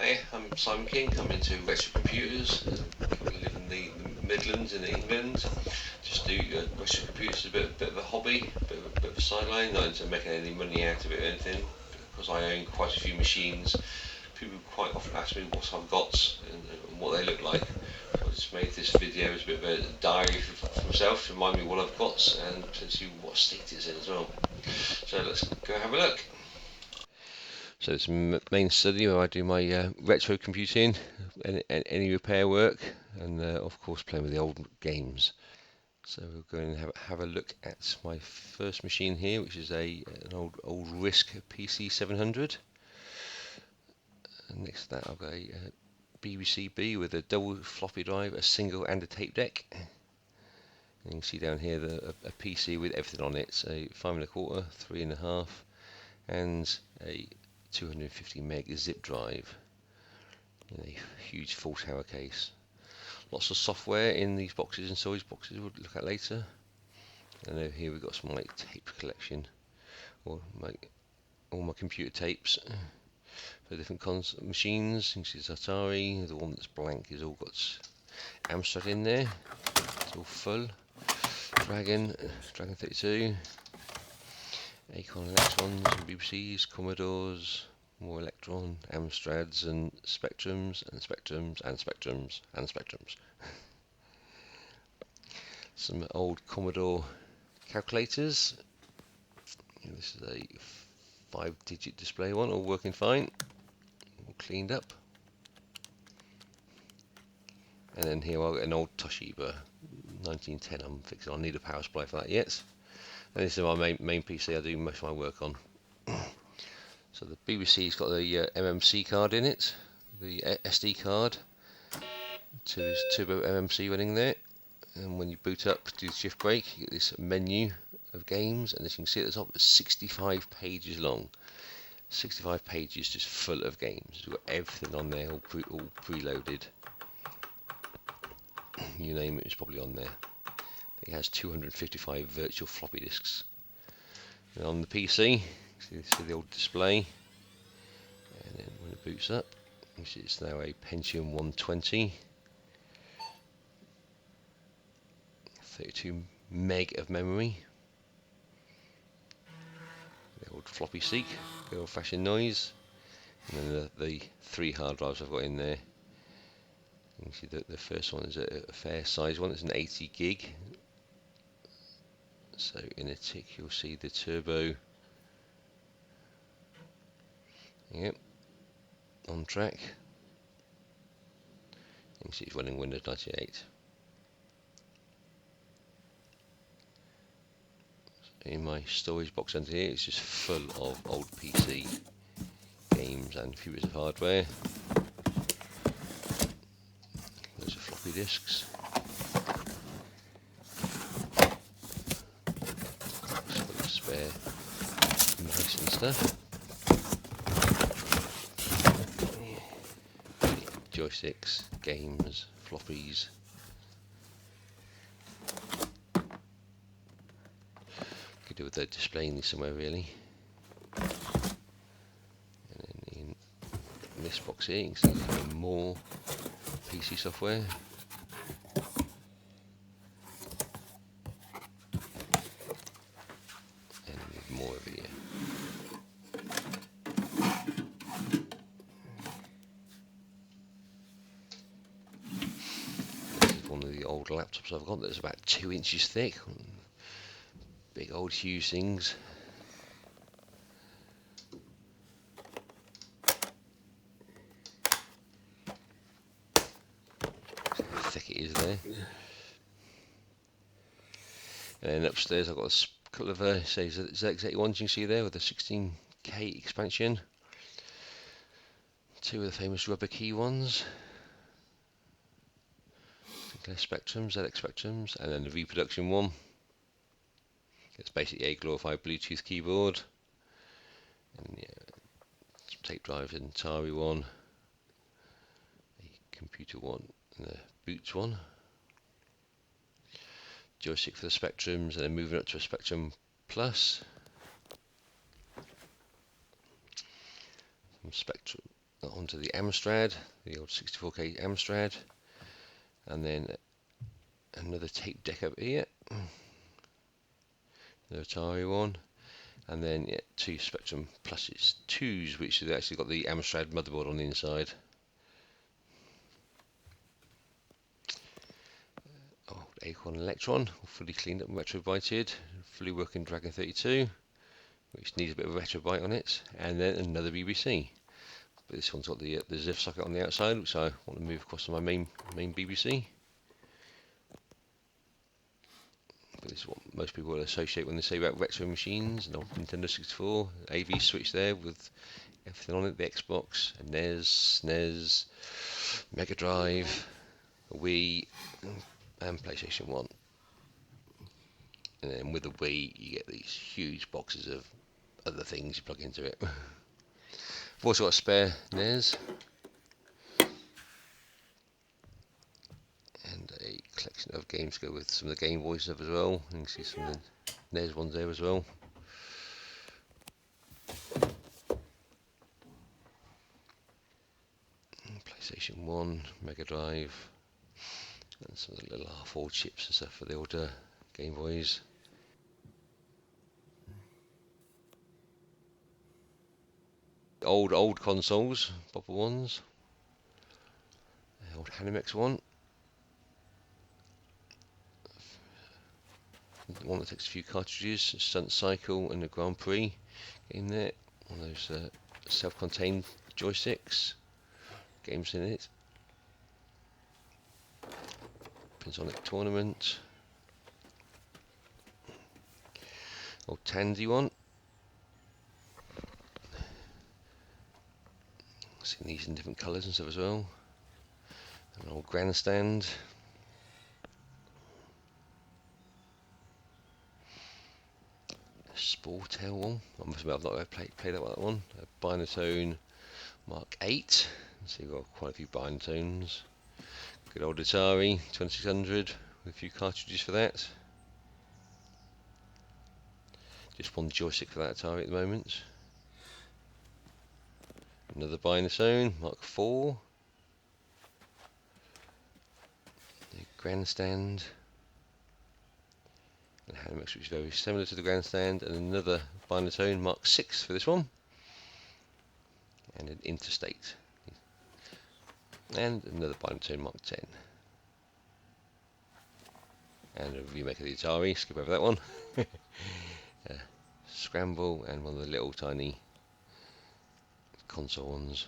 Hey, I'm Simon King. I'm into retro computers. I live in the Midlands in England. Just do retro computers, a bit of a hobby, bit of a sideline. Not into making any money out of it or anything, because I own quite a few machines. People quite often ask me what I've got and what they look like. So I just made this video as a bit of a diary for myself to remind me what I've got and potentially what state it's in as well. So let's go have a look. So it's main study where I do my retro computing, any repair work, and of course playing with the old games. So we'll go and have a look at my first machine here, which is an old RISC PC 700. And next to that I've got a BBC B with a double floppy drive, a single and a tape deck. And you can see down here a PC with everything on it, so 5.25, 3.5, and a 250 meg zip drive in a huge full tower case. Lots of software in these boxes and storage boxes we'll look at later. And over here we've got some tape collection, or all my computer tapes for different machines. You can see this Atari, the one that's blank has all got Amstrad in there. It's all full. Dragon 32, Acorn Electrons, BBCs, Commodores, more Electron, Amstrads and Spectrums and Spectrums and Spectrums and Spectrums. Some old Commodore calculators. This is a 5-digit display one, all working fine, all cleaned up. And then here I've got an old Toshiba 1910 I'm fixing. I'll need a power supply for that yet. And this is my main PC I do most of my work on. So the BBC's got the MMC card in it, the SD card, turbo MMC running there. And when you boot up, do the shift brake, you get this menu of games, and as you can see at the top, it's 65 pages long. 65 pages just full of games. We've got everything on there, all preloaded. You name it, it's probably on there. It has 255 virtual floppy disks. And on the PC, see the old display, and then when it boots up, you see it's now a Pentium 120, 32 meg of memory. The old floppy seek, the old-fashioned noise, and then the 3 hard drives I've got in there. You can see that the first one is a fair size one, it's an 80 gig. So in a tick you'll see the turbo, yep, on track. You can see it's running Windows 98. In my storage box under here, it's just full of old PC games and a few bits of hardware. Those are floppy disks. Some spare mice and stuff. Joysticks, games, floppies. Could do with displaying these somewhere really. And then in this box here, you can see more PC software. And more over here. This is one of the old laptops I've got that's about 2 inches thick. Big old huge things. See how thick it is there. And then upstairs I've got a couple of ZX81s you can see there with a 16K expansion. 2 of the famous rubber key ones. Spectrums, ZX Spectrums, and then the reproduction one. It's basically a glorified Bluetooth keyboard. And yeah, some tape drives, an Atari one, a computer one, and a Boots one. Joystick for the Spectrums, and then moving up to a Spectrum Plus. Some onto the Amstrad, the old 64K Amstrad, and then another tape deck up here, the Atari one, and then yeah, two Spectrum Pluses 2s, which have actually got the Amstrad motherboard on the inside. Old Acorn Electron, fully cleaned up and retrobited, fully working Dragon 32, which needs a bit of a retrobite on it, and then another BBC. But this one's got the ZIF socket on the outside, which I want to move across to my main BBC. But this is what most people will associate when they say about retro machines. An old Nintendo 64, AV switch there with everything on it, the Xbox, a NES, SNES, Mega Drive, a Wii, and PlayStation 1. And then with the Wii, you get these huge boxes of other things you plug into it. I've also got a spare NES and a collection of games to go with some of the Game Boy stuff as well. You can see some of the NES ones there as well. PlayStation 1, Mega Drive, and some of the little R4 chips and stuff for the older Game Boys. Old consoles, proper ones. The old Hanimex one. The one that takes a few cartridges, Stunt Cycle and the Grand Prix game there. One of those self-contained joysticks. Games in it. Pensonic Tournament. Old Tandy one. Seen these in different colours and stuff as well. An old Grandstand. Sportail one. I must admit I've not played that one. A Binatone Mark 8. So you've got quite a few Binatones. Good old Atari 2600 with a few cartridges for that. Just one joystick for that Atari at the moment. Another Binatone Mark 4. The Grandstand. And Hanimex, which is very similar to the Grandstand, and another Binatone Mark 6 for this one. And an Interstate. And another Binatone Mark 10. And a remake of the Atari, skip over that one. Scramble, and one of the little tiny console ones.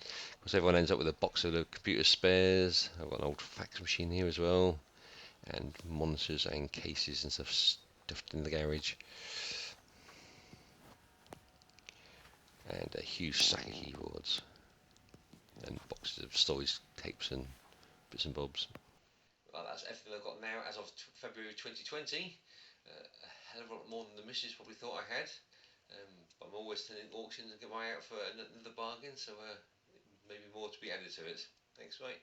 Of course, everyone ends up with a box of the computer spares. I've got an old fax machine here as well, and monitors and cases and stuff stuffed in the garage. And a huge stack of keyboards and boxes of storage tapes and bits and bobs. Well, that's everything I've got now as of February 2020. A hell of a lot more than the missus probably thought I had. But I'm always sending auctions and give my eye out for another bargain, so maybe more to be added to it. Thanks, mate.